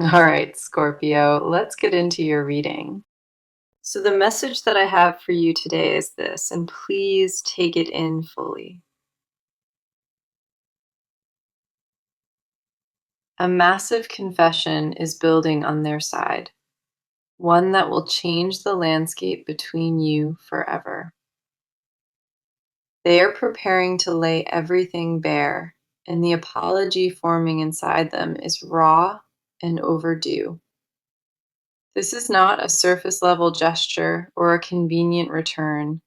All right, Scorpio, let's get into your reading. So, the message that I have for you today is this, and please take it in fully. A massive confession is building on their side, one that will change the landscape between you forever. They are preparing to lay everything bare, and the apology forming inside them is raw and overdue. This is not a surface level gesture or a convenient return.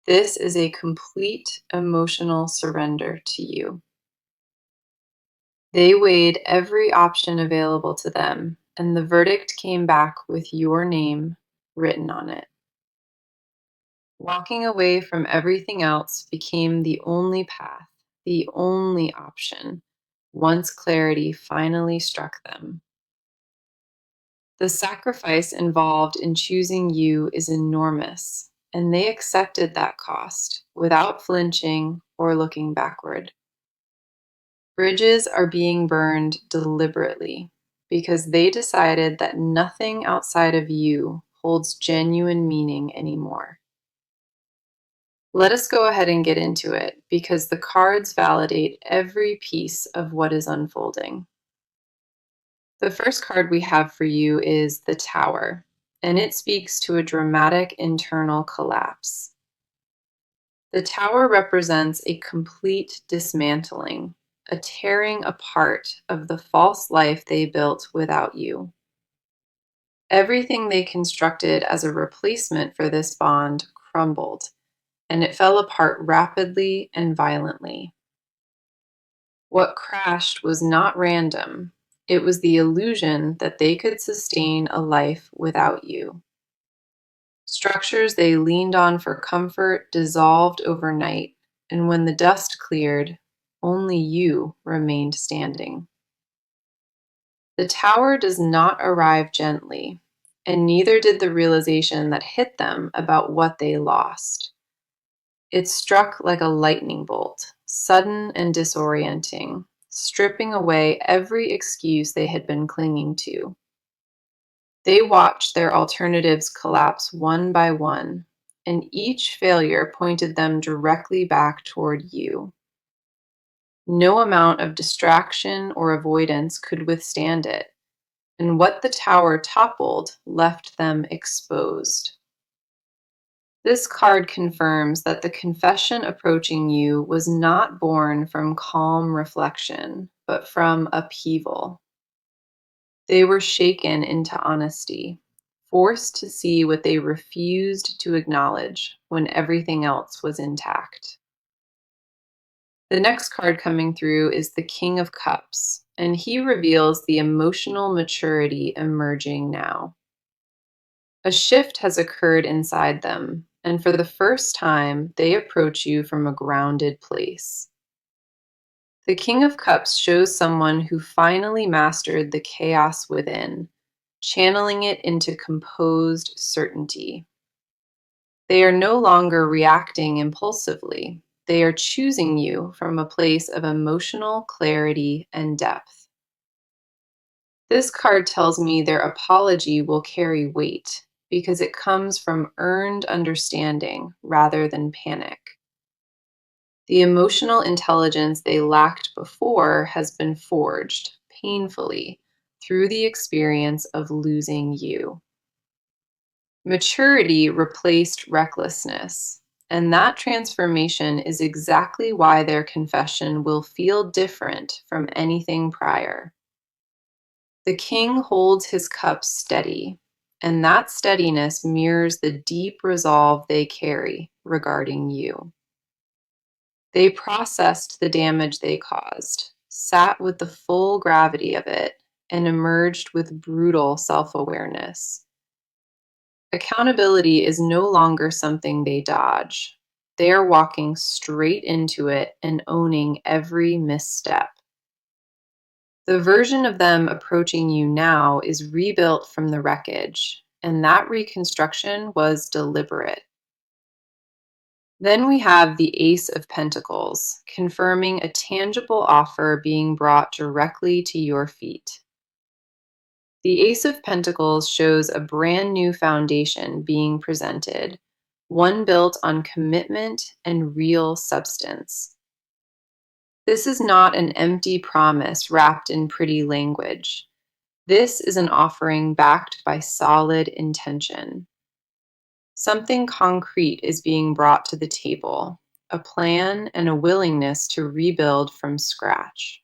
This is a complete emotional surrender to you. They weighed every option available to them, and the verdict came back with your name written on it. Walking away from everything else became the only path, the only option, once clarity finally struck them. The sacrifice involved in choosing you is enormous, and they accepted that cost without flinching or looking backward. Bridges are being burned deliberately because they decided that nothing outside of you holds genuine meaning anymore. Let us go ahead and get into it because the cards validate every piece of what is unfolding. The first card we have for you is the Tower, and it speaks to a dramatic internal collapse. The Tower represents a complete dismantling, a tearing apart of the false life they built without you. Everything they constructed as a replacement for this bond crumbled, and it fell apart rapidly and violently. What crashed was not random. It was the illusion that they could sustain a life without you. Structures they leaned on for comfort dissolved overnight, and when the dust cleared, only you remained standing. The tower does not arrive gently, and neither did the realization that hit them about what they lost. It struck like a lightning bolt, sudden and disorienting, stripping away every excuse they had been clinging to. They watched their alternatives collapse one by one, and each failure pointed them directly back toward you. No amount of distraction or avoidance could withstand it, and what the tower toppled left them exposed. This card confirms that the confession approaching you was not born from calm reflection, but from upheaval. They were shaken into honesty, forced to see what they refused to acknowledge when everything else was intact. The next card coming through is the King of Cups, and he reveals the emotional maturity emerging now. A shift has occurred inside them, and for the first time, they approach you from a grounded place. The King of Cups shows someone who finally mastered the chaos within, channeling it into composed certainty. They are no longer reacting impulsively. They are choosing you from a place of emotional clarity and depth. This card tells me their apology will carry weight because it comes from earned understanding rather than panic. The emotional intelligence they lacked before has been forged painfully through the experience of losing you. Maturity replaced recklessness, and that transformation is exactly why their confession will feel different from anything prior. The king holds his cups steady, and that steadiness mirrors the deep resolve they carry regarding you. They processed the damage they caused, sat with the full gravity of it, and emerged with brutal self awareness. Accountability is no longer something they dodge. They are walking straight into it and owning every misstep. The version of them approaching you now is rebuilt from the wreckage, and that reconstruction was deliberate. Then we have the Ace of Pentacles, confirming a tangible offer being brought directly to your feet. The Ace of Pentacles shows a brand new foundation being presented, one built on commitment and real substance. This is not an empty promise wrapped in pretty language. This is an offering backed by solid intention. Something concrete is being brought to the table, a plan and a willingness to rebuild from scratch.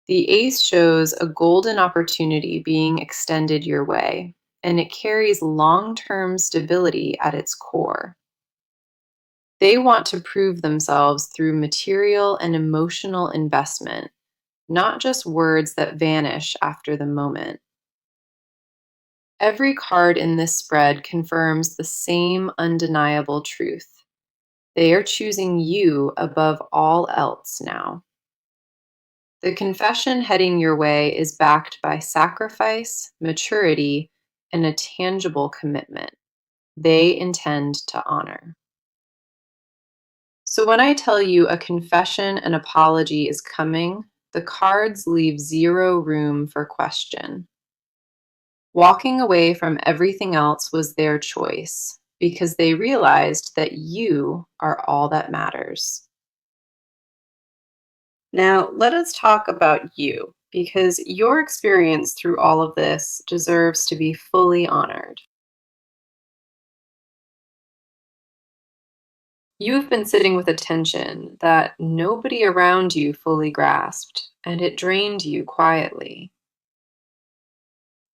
The ace shows a golden opportunity being extended your way, and it carries long-term stability at its core. They want to prove themselves through material and emotional investment, not just words that vanish after the moment. Every card in this spread confirms the same undeniable truth. They are choosing you above all else now. The confession heading your way is backed by sacrifice, maturity, and a tangible commitment they intend to honor. So when I tell you a confession and apology is coming, the cards leave zero room for question. Walking away from everything else was their choice because they realized that you are all that matters. Now, let us talk about you because your experience through all of this deserves to be fully honored. You've been sitting with a tension that nobody around you fully grasped, and it drained you quietly.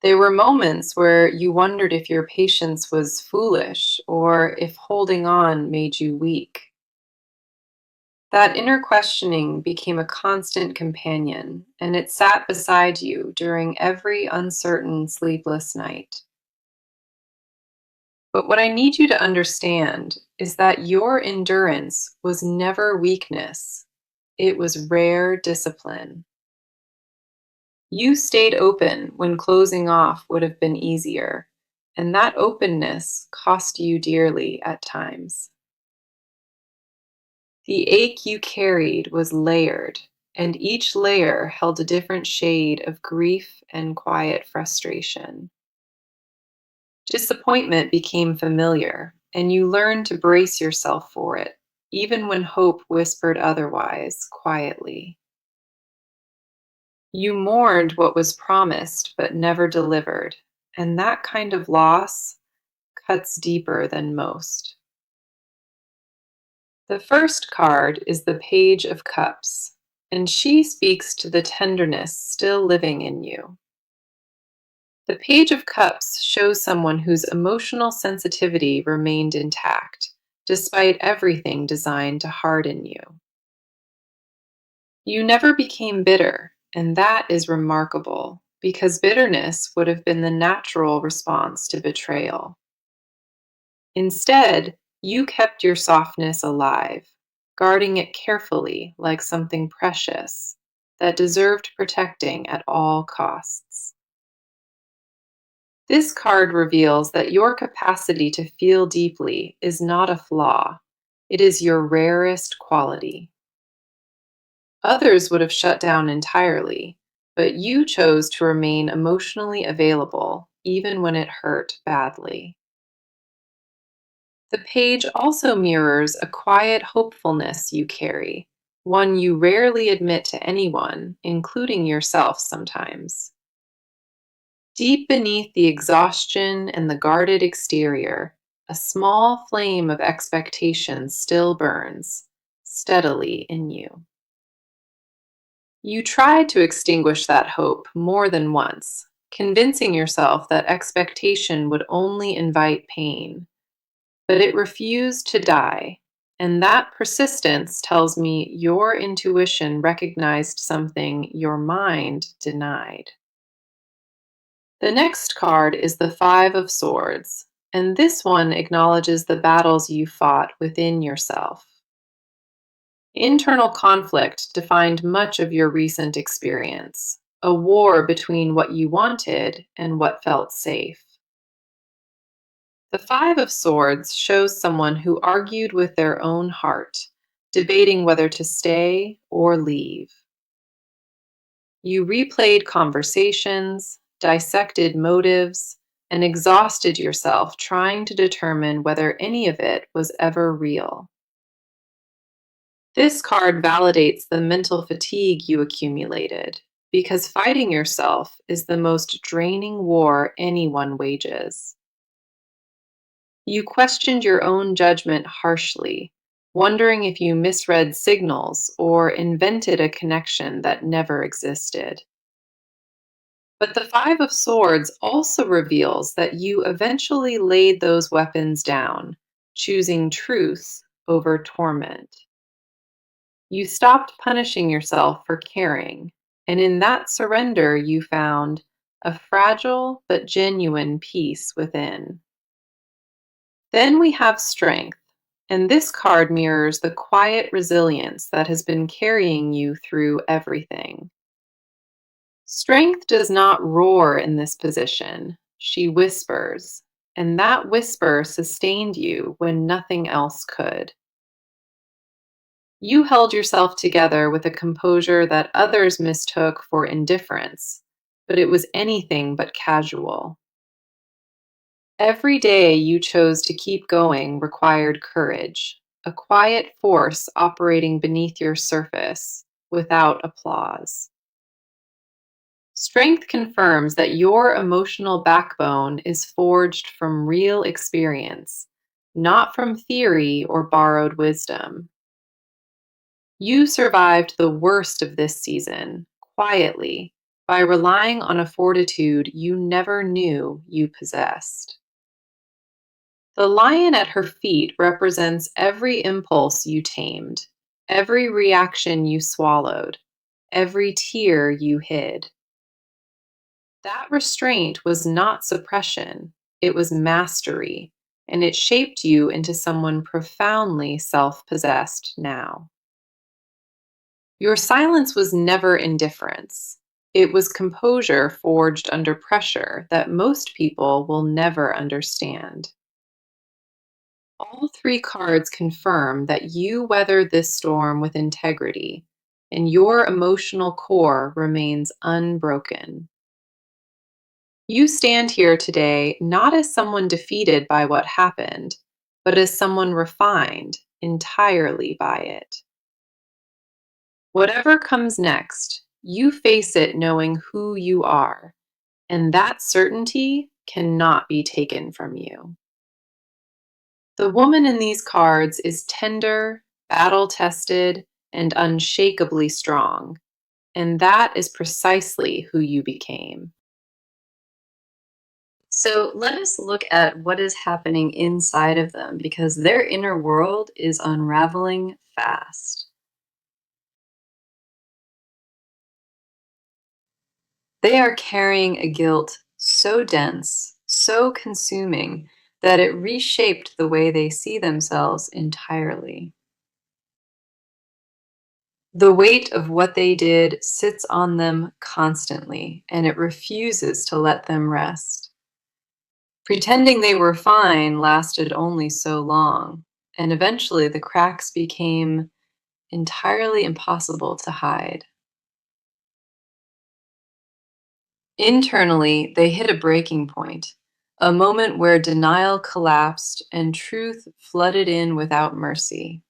There were moments where you wondered if your patience was foolish or if holding on made you weak. That inner questioning became a constant companion, and it sat beside you during every uncertain, sleepless night. But what I need you to understand is that your endurance was never weakness, it was rare discipline. You stayed open when closing off would have been easier, and that openness cost you dearly at times. The ache you carried was layered, and each layer held a different shade of grief and quiet frustration. Disappointment became familiar, and you learned to brace yourself for it, even when hope whispered otherwise, quietly. You mourned what was promised but never delivered, and that kind of loss cuts deeper than most. The first card is the Page of Cups, and she speaks to the tenderness still living in you. The Page of Cups shows someone whose emotional sensitivity remained intact, despite everything designed to harden you. You never became bitter, and that is remarkable, because bitterness would have been the natural response to betrayal. Instead, you kept your softness alive, guarding it carefully like something precious that deserved protecting at all costs. This card reveals that your capacity to feel deeply is not a flaw, it is your rarest quality. Others would have shut down entirely, but you chose to remain emotionally available even when it hurt badly. The page also mirrors a quiet hopefulness you carry, one you rarely admit to anyone, including yourself sometimes. Deep beneath the exhaustion and the guarded exterior, a small flame of expectation still burns, steadily in you. You tried to extinguish that hope more than once, convincing yourself that expectation would only invite pain. But it refused to die, and that persistence tells me your intuition recognized something your mind denied. The next card is the Five of Swords, and this one acknowledges the battles you fought within yourself. Internal conflict defined much of your recent experience, a war between what you wanted and what felt safe. The Five of Swords shows someone who argued with their own heart, debating whether to stay or leave. You replayed conversations, dissected motives, and exhausted yourself trying to determine whether any of it was ever real. This card validates the mental fatigue you accumulated because fighting yourself is the most draining war anyone wages. You questioned your own judgment harshly, wondering if you misread signals or invented a connection that never existed. But the Five of Swords also reveals that you eventually laid those weapons down, choosing truth over torment. You stopped punishing yourself for caring, and in that surrender, you found a fragile but genuine peace within. Then we have Strength, and this card mirrors the quiet resilience that has been carrying you through everything. Strength does not roar in this position, she whispers, and that whisper sustained you when nothing else could. You held yourself together with a composure that others mistook for indifference, but it was anything but casual. Every day you chose to keep going required courage, a quiet force operating beneath your surface, without applause. Strength confirms that your emotional backbone is forged from real experience, not from theory or borrowed wisdom. You survived the worst of this season, quietly, by relying on a fortitude you never knew you possessed. The lion at her feet represents every impulse you tamed, every reaction you swallowed, every tear you hid. That restraint was not suppression, it was mastery, and it shaped you into someone profoundly self possessed now. Your silence was never indifference. It was composure forged under pressure that most people will never understand. All three cards confirm that you weathered this storm with integrity, and your emotional core remains unbroken. You stand here today not as someone defeated by what happened, but as someone refined entirely by it. Whatever comes next, you face it knowing who you are, and that certainty cannot be taken from you. The woman in these cards is tender, battle tested, and unshakably strong, and that is precisely who you became. So let us look at what is happening inside of them because their inner world is unraveling fast. They are carrying a guilt so dense, so consuming, that it reshaped the way they see themselves entirely. The weight of what they did sits on them constantly, and it refuses to let them rest. Pretending they were fine lasted only so long, and eventually the cracks became entirely impossible to hide. Internally, they hit a breaking point, a moment where denial collapsed and truth flooded in without mercy.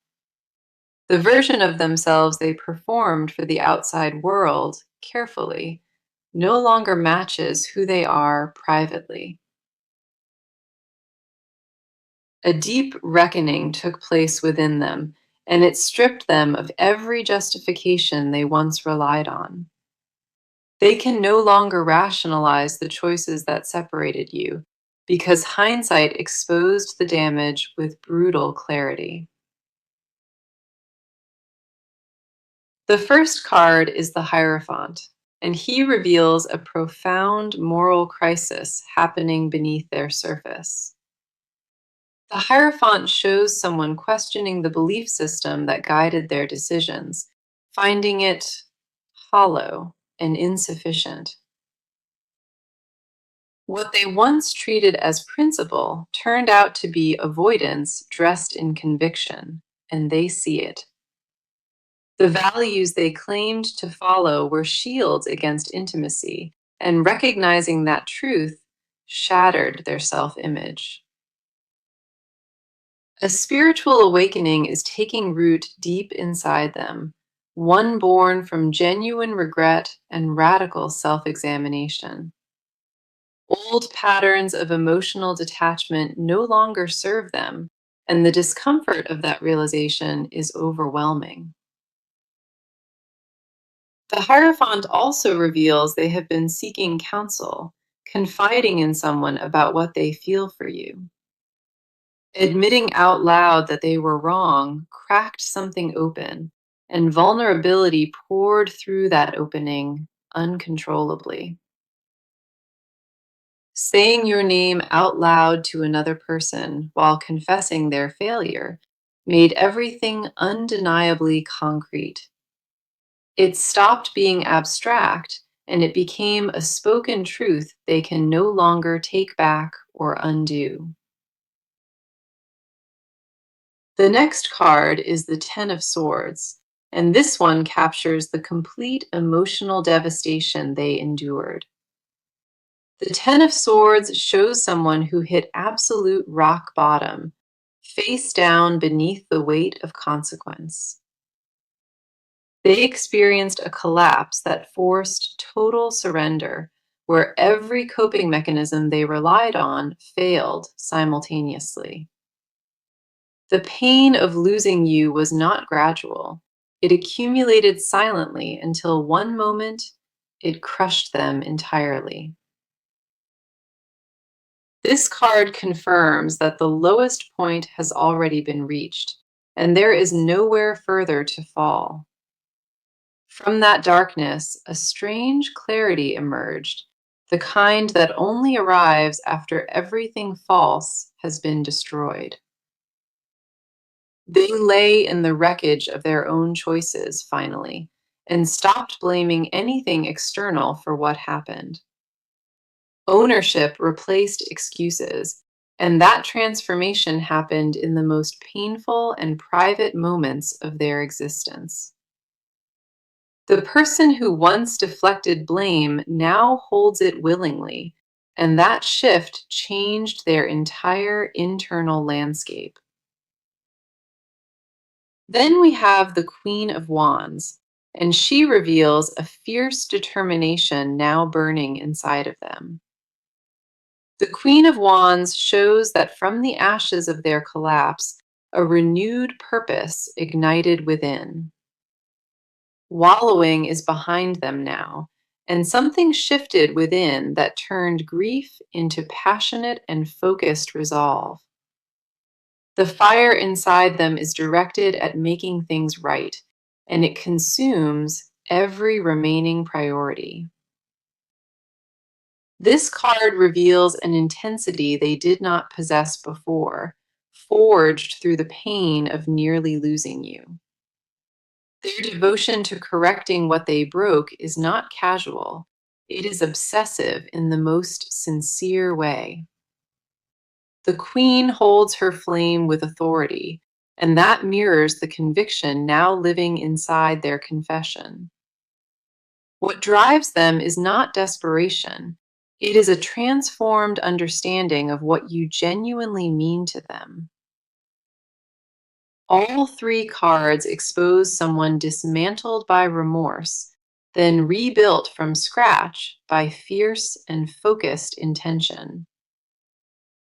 The version of themselves they performed for the outside world, carefully, no longer matches who they are privately. A deep reckoning took place within them, and it stripped them of every justification they once relied on. They can no longer rationalize the choices that separated you, because hindsight exposed the damage with brutal clarity. The first card is the Hierophant, and he reveals a profound moral crisis happening beneath their surface. The Hierophant shows someone questioning the belief system that guided their decisions, finding it hollow and insufficient. What they once treated as principle turned out to be avoidance dressed in conviction, and they see it. The values they claimed to follow were shields against intimacy, and recognizing that truth shattered their self image. A spiritual awakening is taking root deep inside them, one born from genuine regret and radical self examination. Old patterns of emotional detachment no longer serve them, and the discomfort of that realization is overwhelming. The Hierophant also reveals they have been seeking counsel, confiding in someone about what they feel for you. Admitting out loud that they were wrong cracked something open, and vulnerability poured through that opening uncontrollably. Saying your name out loud to another person while confessing their failure made everything undeniably concrete. It stopped being abstract and it became a spoken truth they can no longer take back or undo. The next card is the Ten of Swords, and this one captures the complete emotional devastation they endured. The Ten of Swords shows someone who hit absolute rock bottom, face down beneath the weight of consequence. They experienced a collapse that forced total surrender, where every coping mechanism they relied on failed simultaneously. The pain of losing you was not gradual. It accumulated silently until one moment it crushed them entirely. This card confirms that the lowest point has already been reached, and there is nowhere further to fall. From that darkness, a strange clarity emerged, the kind that only arrives after everything false has been destroyed. They lay in the wreckage of their own choices, finally, and stopped blaming anything external for what happened. Ownership replaced excuses, and that transformation happened in the most painful and private moments of their existence. The person who once deflected blame now holds it willingly, and that shift changed their entire internal landscape. Then we have the Queen of Wands, and she reveals a fierce determination now burning inside of them. The Queen of Wands shows that from the ashes of their collapse, a renewed purpose ignited within. Wallowing is behind them now, and something shifted within that turned grief into passionate and focused resolve. The fire inside them is directed at making things right, and it consumes every remaining priority. This card reveals an intensity they did not possess before, forged through the pain of nearly losing you. Their devotion to correcting what they broke is not casual. It is obsessive in the most sincere way. The queen holds her flame with authority, and that mirrors the conviction now living inside their confession. What drives them is not desperation. It is a transformed understanding of what you genuinely mean to them. All three cards expose someone dismantled by remorse, then rebuilt from scratch by fierce and focused intention.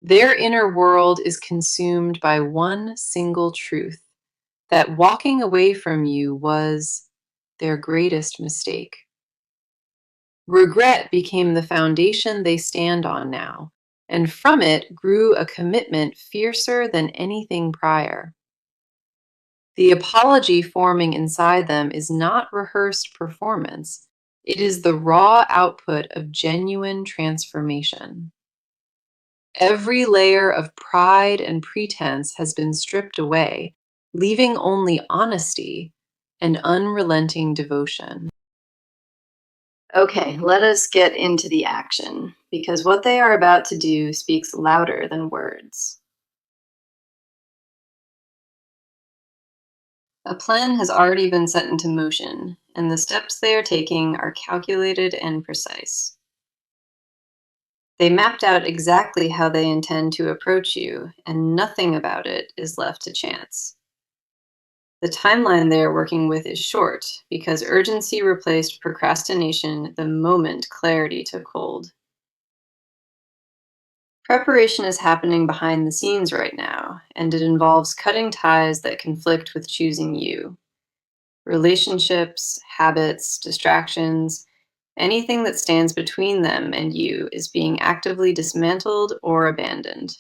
Their inner world is consumed by one single truth, that walking away from you was their greatest mistake. Regret became the foundation they stand on now, and from it grew a commitment fiercer than anything prior. The apology forming inside them is not rehearsed performance. It is the raw output of genuine transformation. Every layer of pride and pretense has been stripped away, leaving only honesty and unrelenting devotion. Okay, let us get into the action, because what they are about to do speaks louder than words. A plan has already been set into motion, and the steps they are taking are calculated and precise. They mapped out exactly how they intend to approach you, and nothing about it is left to chance. The timeline they are working with is short because urgency replaced procrastination the moment clarity took hold. Preparation is happening behind the scenes right now, and it involves cutting ties that conflict with choosing you. Relationships, habits, distractions, anything that stands between them and you is being actively dismantled or abandoned.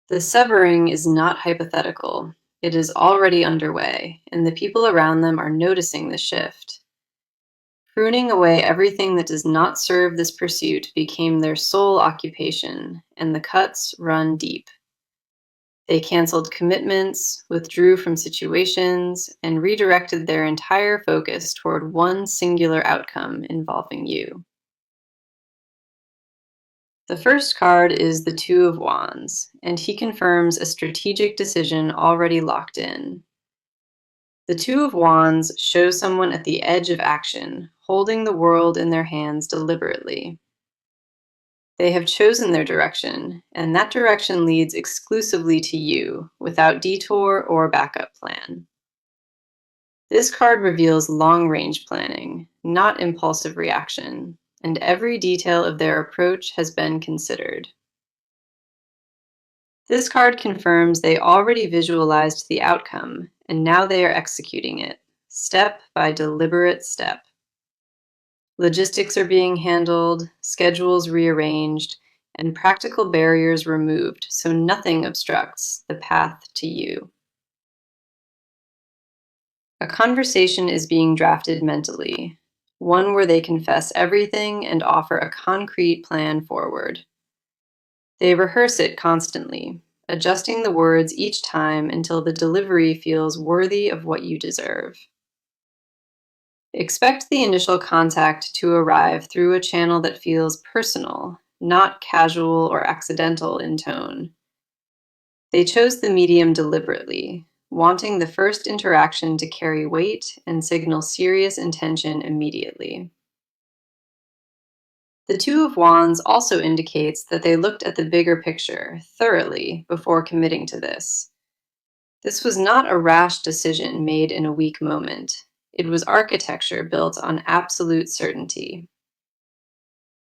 The severing is not hypothetical. It is already underway, and the people around them are noticing the shift. Pruning away everything that does not serve this pursuit became their sole occupation, and the cuts run deep. They canceled commitments, withdrew from situations, and redirected their entire focus toward one singular outcome involving you. The first card is the Two of Wands, and he confirms a strategic decision already locked in. The Two of Wands shows someone at the edge of action, holding the world in their hands deliberately. They have chosen their direction, and that direction leads exclusively to you, without detour or backup plan. This card reveals long-range planning, not impulsive reaction, and every detail of their approach has been considered. This card confirms they already visualized the outcome, and now they are executing it, step by deliberate step. Logistics are being handled, schedules rearranged, and practical barriers removed so nothing obstructs the path to you. A conversation is being drafted mentally, one where they confess everything and offer a concrete plan forward. They rehearse it constantly, adjusting the words each time until the delivery feels worthy of what you deserve. Expect the initial contact to arrive through a channel that feels personal, not casual or accidental in tone. They chose the medium deliberately, wanting the first interaction to carry weight and signal serious intention immediately. The Two of Wands also indicates that they looked at the bigger picture thoroughly before committing to this. This was not a rash decision made in a weak moment. It was architecture built on absolute certainty.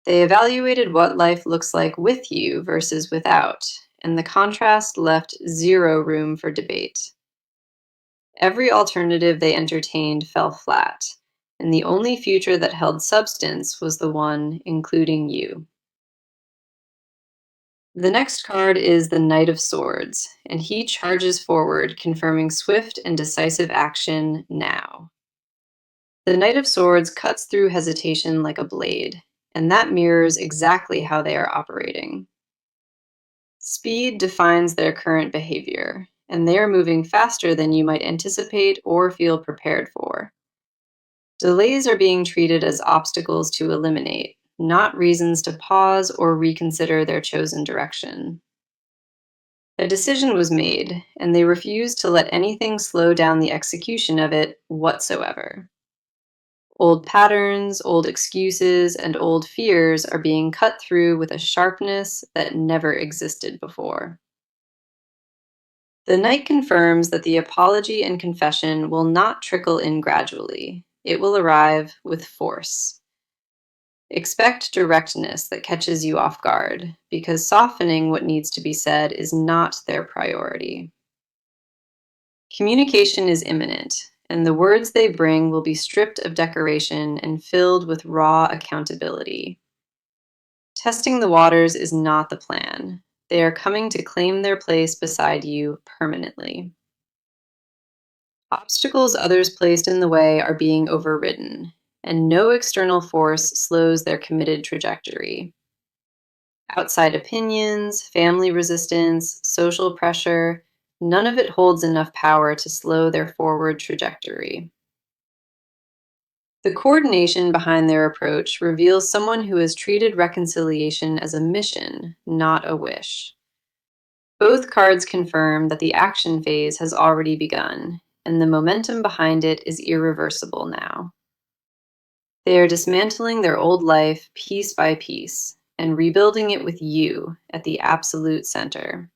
They evaluated what life looks like with you versus without, and the contrast left zero room for debate. Every alternative they entertained fell flat, and the only future that held substance was the one including you. The next card is the Knight of Swords, and he charges forward, confirming swift and decisive action now. The Knight of Swords cuts through hesitation like a blade, and that mirrors exactly how they are operating. Speed defines their current behavior, and they are moving faster than you might anticipate or feel prepared for. Delays are being treated as obstacles to eliminate, not reasons to pause or reconsider their chosen direction. A decision was made, and they refused to let anything slow down the execution of it whatsoever. Old patterns, old excuses, and old fears are being cut through with a sharpness that never existed before. The Knight confirms that the apology and confession will not trickle in gradually. It will arrive with force. Expect directness that catches you off guard, because softening what needs to be said is not their priority. Communication is imminent, and the words they bring will be stripped of decoration and filled with raw accountability. Testing the waters is not the plan. They are coming to claim their place beside you permanently. Obstacles others placed in the way are being overridden, and no external force slows their committed trajectory. Outside opinions, family resistance, social pressure, none of it holds enough power to slow their forward trajectory. The coordination behind their approach reveals someone who has treated reconciliation as a mission, not a wish. Both cards confirm that the action phase has already begun, and the momentum behind it is irreversible now. They are dismantling their old life piece by piece and rebuilding it with you at the absolute center.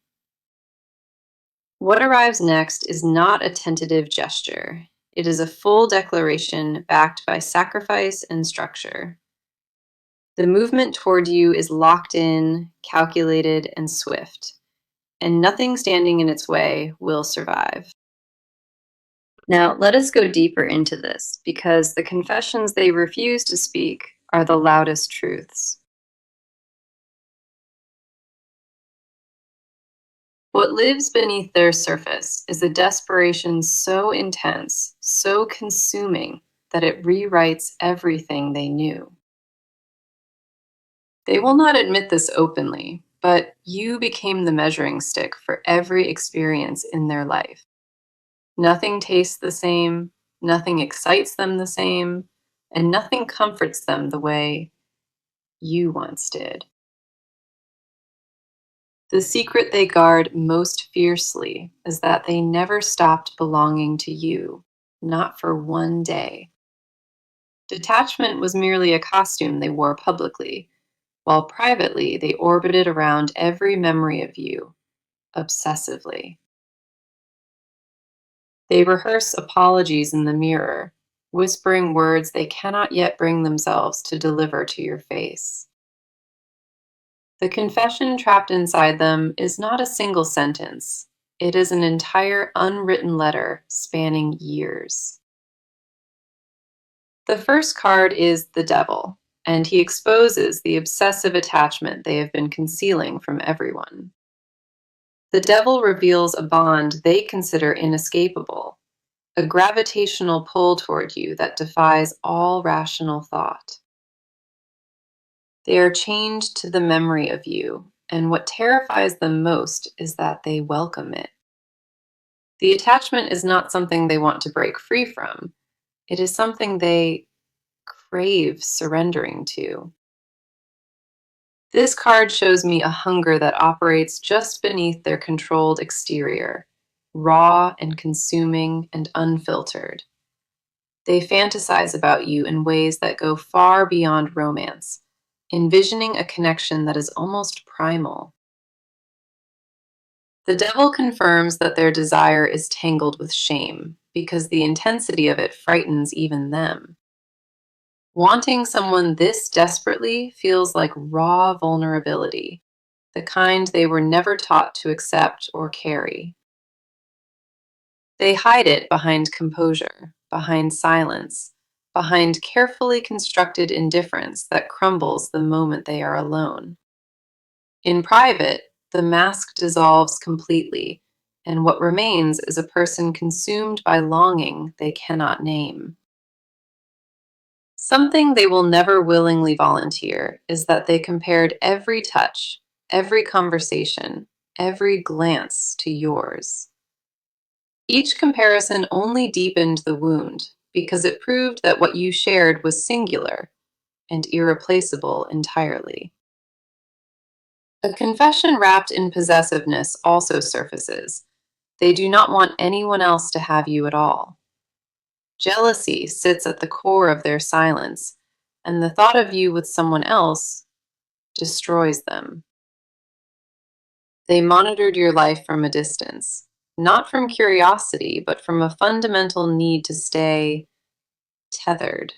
What arrives next is not a tentative gesture. It is a full declaration backed by sacrifice and structure. The movement toward you is locked in, calculated, and swift, and nothing standing in its way will survive. Now, let us go deeper into this because the confessions they refuse to speak are the loudest truths. What lives beneath their surface is a desperation so intense, so consuming, that it rewrites everything they knew. They will not admit this openly, but you became the measuring stick for every experience in their life. Nothing tastes the same, nothing excites them the same, and nothing comforts them the way you once did. The secret they guard most fiercely is that they never stopped belonging to you, not for one day. Detachment was merely a costume they wore publicly, while privately they orbited around every memory of you, obsessively. They rehearse apologies in the mirror, whispering words they cannot yet bring themselves to deliver to your face. The confession trapped inside them is not a single sentence. It is an entire unwritten letter spanning years. The first card is the Devil, and he exposes the obsessive attachment they have been concealing from everyone. The Devil reveals a bond they consider inescapable, a gravitational pull toward you that defies all rational thought. They are chained to the memory of you, and what terrifies them most is that they welcome it. The attachment is not something they want to break free from, it is something they crave surrendering to. This card shows me a hunger that operates just beneath their controlled exterior, raw and consuming and unfiltered. They fantasize about you in ways that go far beyond romance, envisioning a connection that is almost primal. The Devil confirms that their desire is tangled with shame because the intensity of it frightens even them. Wanting someone this desperately feels like raw vulnerability, the kind they were never taught to accept or carry. They hide it behind composure, behind silence, behind carefully constructed indifference that crumbles the moment they are alone. In private, the mask dissolves completely, and what remains is a person consumed by longing they cannot name. Something they will never willingly volunteer is that they compared every touch, every conversation, every glance to yours. Each comparison only deepened the wound because it proved that what you shared was singular and irreplaceable entirely. A confession wrapped in possessiveness also surfaces. They do not want anyone else to have you at all. Jealousy sits at the core of their silence, and the thought of you with someone else destroys them. They monitored your life from a distance, not from curiosity, but from a fundamental need to stay tethered.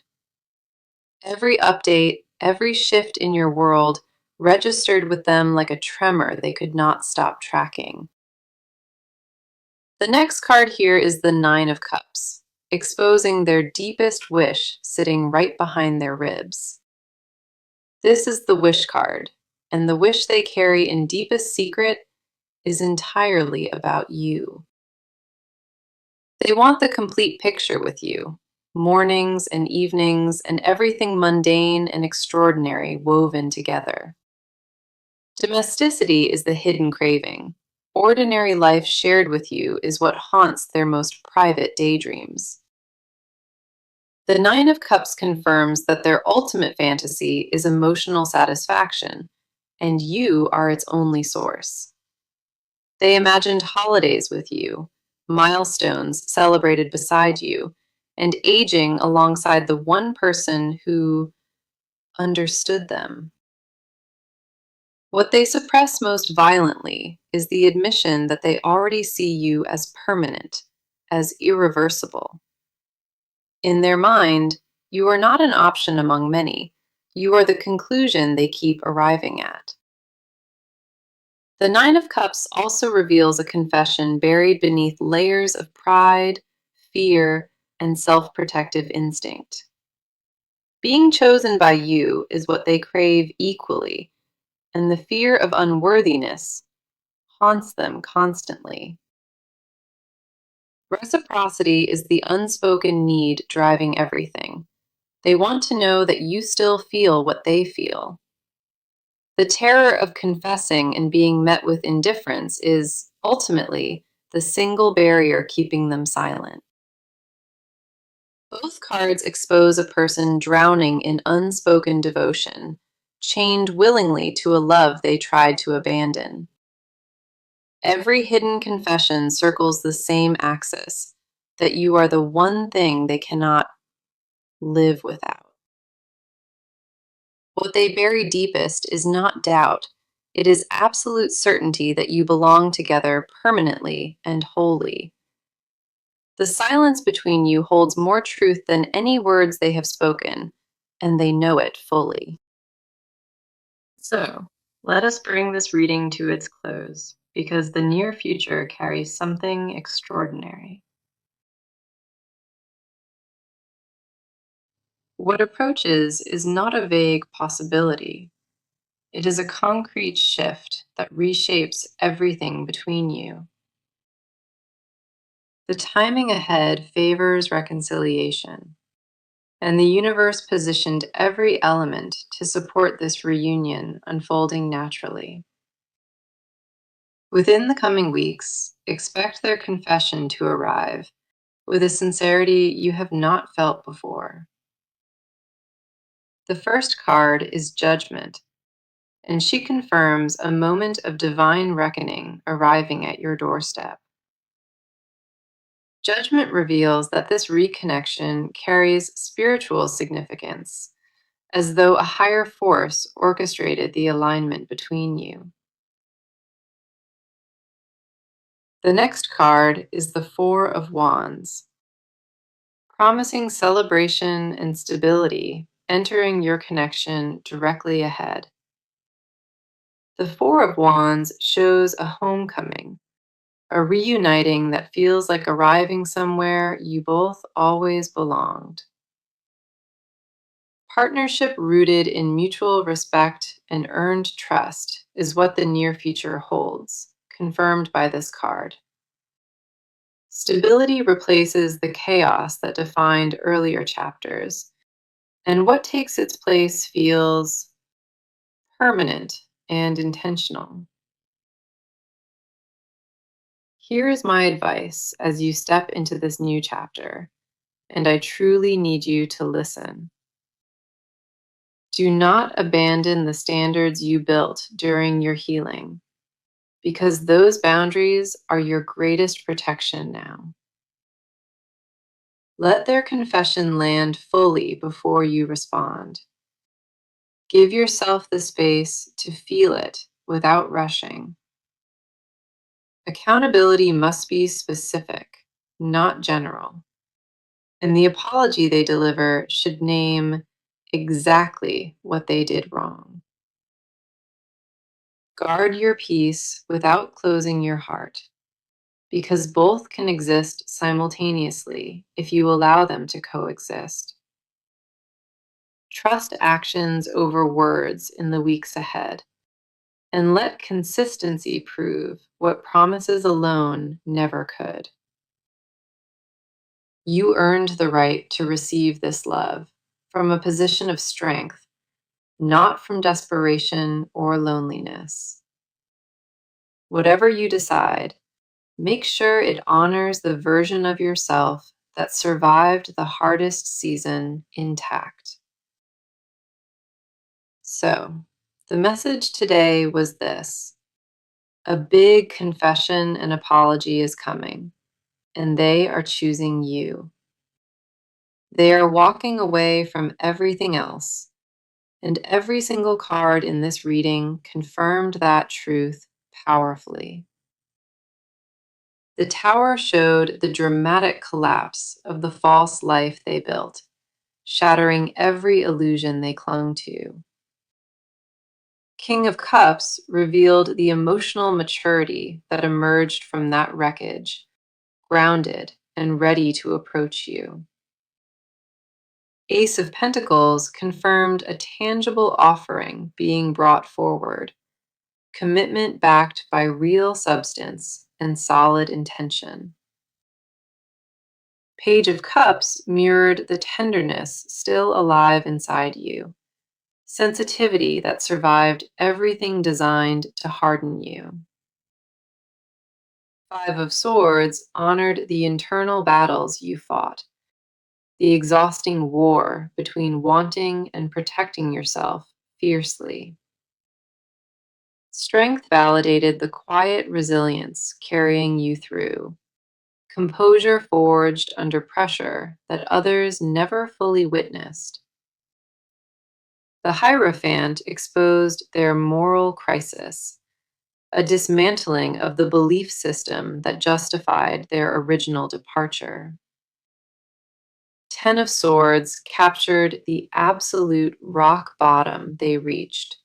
Every update, every shift in your world registered with them like a tremor they could not stop tracking. The next card here is the Nine of Cups, exposing their deepest wish sitting right behind their ribs. This is the wish card, and the wish they carry in deepest secret is entirely about you. They want the complete picture with you, mornings and evenings and everything mundane and extraordinary woven together. Domesticity is the hidden craving. Ordinary life shared with you is what haunts their most private daydreams. The Nine of Cups confirms that their ultimate fantasy is emotional satisfaction, and you are its only source. They imagined holidays with you, milestones celebrated beside you, and aging alongside the one person who understood them. What they suppress most violently is the admission that they already see you as permanent, as irreversible. In their mind, you are not an option among many. You are the conclusion they keep arriving at. The Nine of Cups also reveals a confession buried beneath layers of pride, fear, and self protective instinct. Being chosen by you is what they crave equally, and the fear of unworthiness haunts them constantly. Reciprocity is the unspoken need driving everything. They want to know that you still feel what they feel. The terror of confessing and being met with indifference is, ultimately, the single barrier keeping them silent. Both cards expose a person drowning in unspoken devotion, chained willingly to a love they tried to abandon. Every hidden confession circles the same axis, that you are the one thing they cannot live without. What they bury deepest is not doubt, it is absolute certainty that you belong together permanently and wholly. The silence between you holds more truth than any words they have spoken, and they know it fully. So, let us bring this reading to its close, because the near future carries something extraordinary. What approaches is not a vague possibility. It is a concrete shift that reshapes everything between you. The timing ahead favors reconciliation, and the universe positioned every element to support this reunion unfolding naturally. Within the coming weeks, expect their confession to arrive with a sincerity you have not felt before. The first card is Judgment, and she confirms a moment of divine reckoning arriving at your doorstep. Judgment reveals that this reconnection carries spiritual significance, as though a higher force orchestrated the alignment between you. The next card is the Four of Wands, promising celebration and stability, entering your connection directly ahead. The Four of Wands shows a homecoming, a reuniting that feels like arriving somewhere you both always belonged. Partnership rooted in mutual respect and earned trust is what the near future holds, confirmed by this card. Stability replaces the chaos that defined earlier chapters, and what takes its place feels permanent and intentional. Here is my advice as you step into this new chapter, and I truly need you to listen. Do not abandon the standards you built during your healing, because those boundaries are your greatest protection now. Let their confession land fully before you respond. Give yourself the space to feel it without rushing. Accountability must be specific, not general, and the apology they deliver should name exactly what they did wrong. Guard your peace without closing your heart, because both can exist simultaneously if you allow them to coexist. Trust actions over words in the weeks ahead, and let consistency prove what promises alone never could. You earned the right to receive this love from a position of strength, not from desperation or loneliness. Whatever you decide, make sure it honors the version of yourself that survived the hardest season intact. So, the message today was this: A big confession and apology is coming, and they are choosing you. They are walking away from everything else, and every single card in this reading confirmed that truth powerfully. The tower showed the dramatic collapse of the false life they built, shattering every illusion they clung to. King of Cups revealed the emotional maturity that emerged from that wreckage, grounded and ready to approach you. Ace of Pentacles confirmed a tangible offering being brought forward, commitment backed by real substance and solid intention. Page of Cups mirrored the tenderness still alive inside you, sensitivity that survived everything designed to harden you. Five of Swords honored the internal battles you fought, the exhausting war between wanting and protecting yourself fiercely. Strength validated the quiet resilience carrying you through, composure forged under pressure that others never fully witnessed. The Hierophant exposed their moral crisis, a dismantling of the belief system that justified their original departure. Ten of Swords captured the absolute rock bottom they reached,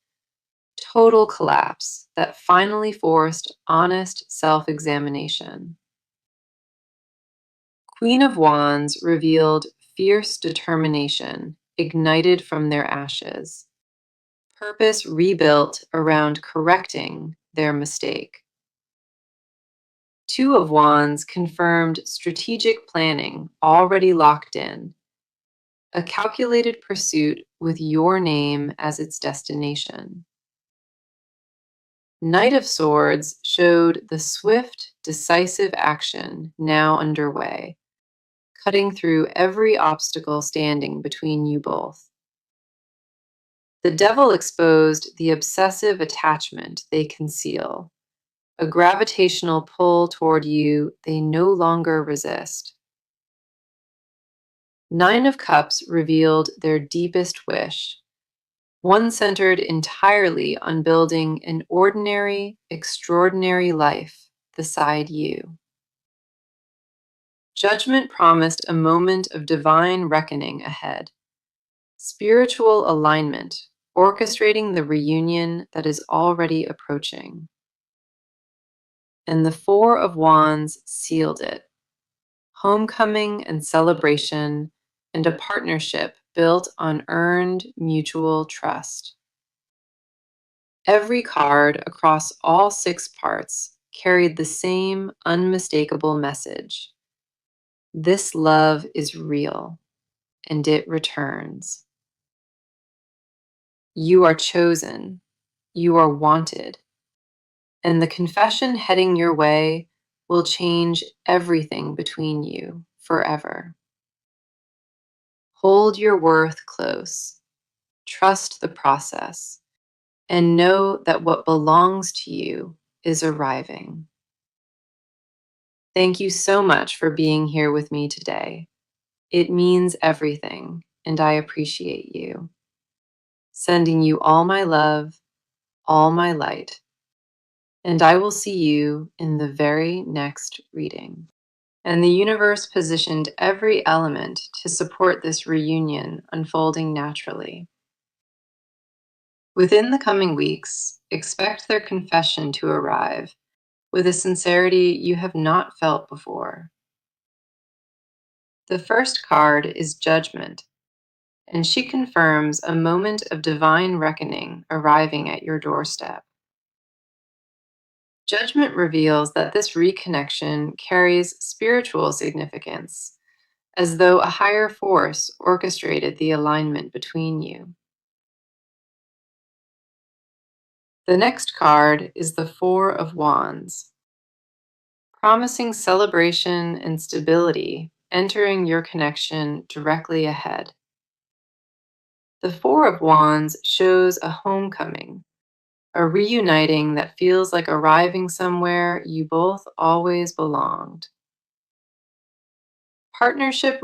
total collapse that finally forced honest self-examination. Queen of Wands revealed fierce determination ignited from their ashes, purpose rebuilt around correcting their mistake. Two of Wands confirmed strategic planning already locked in, a calculated pursuit with your name as its destination. Knight of Swords showed the swift, decisive action now underway, cutting through every obstacle standing between you both. The Devil exposed the obsessive attachment they conceal, a gravitational pull toward you they no longer resist. Nine of Cups revealed their deepest wish, one centered entirely on building an ordinary, extraordinary life beside you. Judgment promised a moment of divine reckoning ahead, spiritual alignment, orchestrating the reunion that is already approaching. And the Four of Wands sealed it, homecoming and celebration, and a partnership built on earned mutual trust. Every card across all six parts carried the same unmistakable message. This love is real, and it returns. You are chosen, you are wanted, and the confession heading your way will change everything between you forever. Hold your worth close, trust the process, and know that what belongs to you is arriving. Thank you so much for being here with me today. It means everything, and I appreciate you. Sending you all my love, all my light, and I will see you in the very next reading. And the universe positioned every element to support this reunion unfolding naturally. Within the coming weeks, expect their confession to arrive with a sincerity you have not felt before. The first card is Judgment, and she confirms a moment of divine reckoning arriving at your doorstep. Judgment reveals that this reconnection carries spiritual significance, as though a higher force orchestrated the alignment between you. The next card is the Four of Wands, promising celebration and stability entering your connection directly ahead. The Four of Wands shows a homecoming, a reuniting that feels like arriving somewhere you both always belonged. Partnership